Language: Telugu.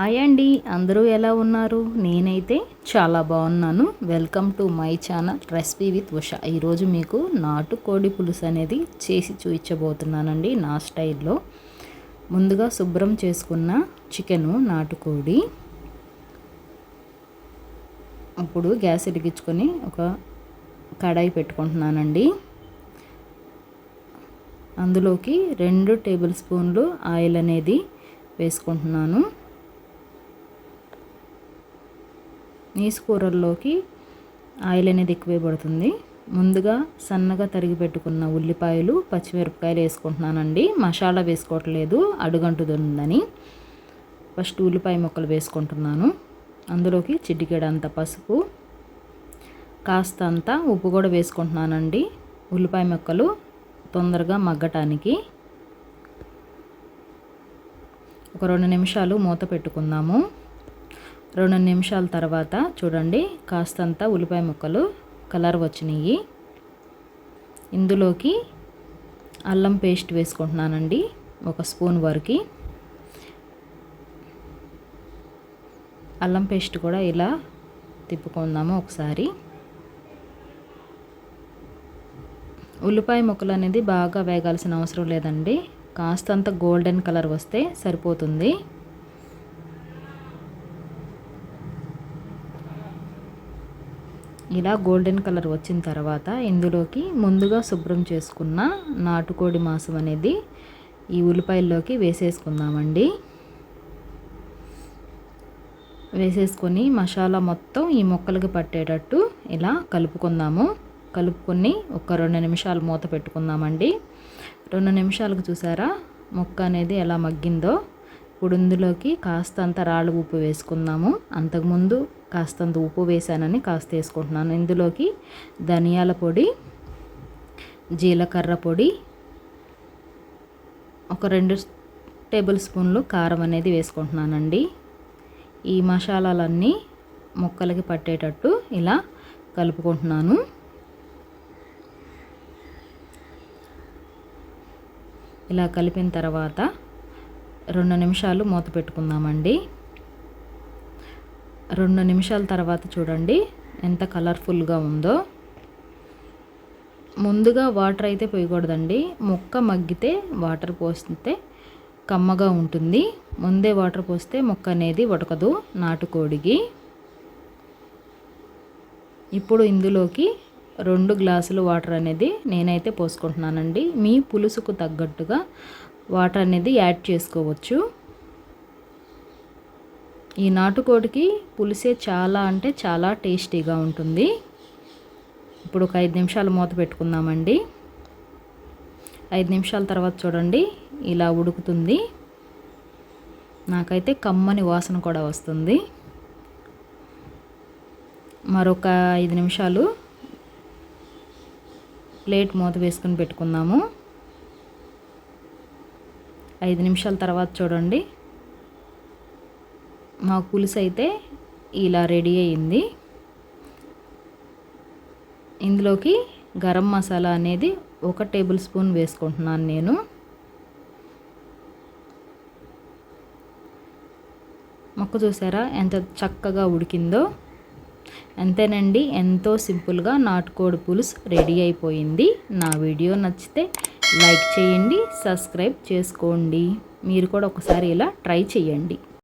హాయ్ అండి, అందరూ ఎలా ఉన్నారు? నేనైతే చాలా బాగున్నాను. Welcome to my channel recipe with Usha. ఈరోజు మీకు నాటుకోడి పులుసు అనేది చేసి చూపించబోతున్నానండి నా స్టైల్లో. ముందుగా శుభ్రం చేసుకున్న చికెను నాటుకోడి. ఇప్పుడు గ్యాస్ వెలిగించుకొని ఒక కడాయి పెట్టుకుంటున్నానండి. అందులోకి 2 టేబుల్ స్పూన్లు ఆయిల్ అనేది వేసుకుంటున్నాను. నీసు కూరల్లోకి ఆయిల్ అనేది ఎక్కువే పడుతుంది. ముందుగా సన్నగా తరిగి పెట్టుకున్న ఉల్లిపాయలు, పచ్చిమిరపకాయలు వేసుకుంటున్నానండి. మసాలా వేసుకోవట్లేదు, అడుగంటుతుందని. ఫస్ట్ ఉల్లిపాయ ముక్కలు వేసుకుంటున్నాను. అందులోకి చిటికెడంత పసుపు, కాస్త అంత ఉప్పు కూడా వేసుకుంటున్నానండి. ఉల్లిపాయ ముక్కలు తొందరగా మగ్గటానికి. ఒక 2 నిమిషాలు మూత పెట్టుకుందాము. 2 నిమిషాల తర్వాత చూడండి, కాస్తంత ఉల్లిపాయ ముక్కలు కలర్ వచ్చినాయి. ఇందులోకి అల్లం పేస్ట్ వేసుకుంటున్నానండి, 1 స్పూన్ వరకు. అల్లం పేస్ట్ కూడా ఇలా తిప్పుకుందాము ఒకసారి. ఉల్లిపాయ ముక్కలు అనేది బాగా వేగాల్సిన అవసరం లేదండి, కాస్తంత గోల్డెన్ కలర్ వస్తే సరిపోతుంది. ఇలా గోల్డెన్ కలర్ వచ్చిన తర్వాత ఇందులోకి ముందుగా శుభ్రం చేసుకున్న నాటుకోడి మాంసం అనేది ఈ ఉల్లిపాయల్లోకి వేసేసుకుందామండి. వేసేసుకొని మసాలా మొత్తం ఈ ముక్కలకి పట్టేటట్టు ఇలా కలుపుకుందాము. కలుపుకొని ఒక 2 నిమిషాలు మూత పెట్టుకుందామండి. 2 నిమిషాలకు చూసారా ముక్క అనేది ఎలా మగ్గిందో. ఇప్పుడు ఇందులోకి కాస్తంత రాళ్ళ ఉప్పు వేసుకుందాము. అంతకుముందు కాస్తంత ఉప్పు వేసానని కాస్త వేసుకుంటున్నాను. ఇందులోకి ధనియాల పొడి, జీలకర్ర పొడి, ఒక 2 టేబుల్ స్పూన్లు కారం అనేది వేసుకుంటున్నానండి. ఈ మసాలాలన్నీ ముక్కలకి పట్టేటట్టు ఇలా కలుపుకుంటున్నాను. ఇలా కలిపిన తర్వాత 2 నిమిషాలు మూత పెట్టుకుందామండి. 2 నిమిషాల తర్వాత చూడండి ఎంత కలర్ఫుల్గా ఉందో. ముందుగా వాటర్ అయితే పోయకూడదండి, ముక్క మగ్గితే వాటర్ పోస్తే కమ్మగా ఉంటుంది. ముందే వాటర్ పోస్తే ముక్క అనేది ఉడకదు నాటుకోడికి. ఇప్పుడు ఇందులోకి 2 గ్లాసులు వాటర్ అనేది నేనైతే పోసుకుంటున్నానండి. మీ పులుసుకు తగ్గట్టుగా వాటర్ అనేది యాడ్ చేసుకోవచ్చు. ఈ నాటుకోడికి పులుసే చాలా అంటే చాలా టేస్టీగా ఉంటుంది. ఇప్పుడు ఒక 5 నిమిషాలు మూత పెట్టుకుందామండి. 5 నిమిషాల తర్వాత చూడండి ఇలా ఉడుకుతుంది. నాకైతే కమ్మని వాసన కూడా వస్తుంది. మరొక 5 నిమిషాలు ప్లేట్ మూత వేసుకొని పెట్టుకుందాము. 5 నిమిషాల తర్వాత చూడండి మా పులుసు అయితే ఇలా రెడీ అయింది. ఇందులోకి గరం మసాలా అనేది 1 టేబుల్ స్పూన్ వేసుకుంటున్నాను నేను. మొక్క చూసారా ఎంత చక్కగా ఉడికిందో. అంతేనండి, ఎంతో సింపుల్గా నాటుకోడి పులుసు రెడీ అయిపోయింది. నా వీడియో నచ్చితే లైక్ చేయండి, సబ్స్క్రైబ్ చేసుకోండి. మీరు కూడా ఒకసారి ఇలా ట్రై చేయండి.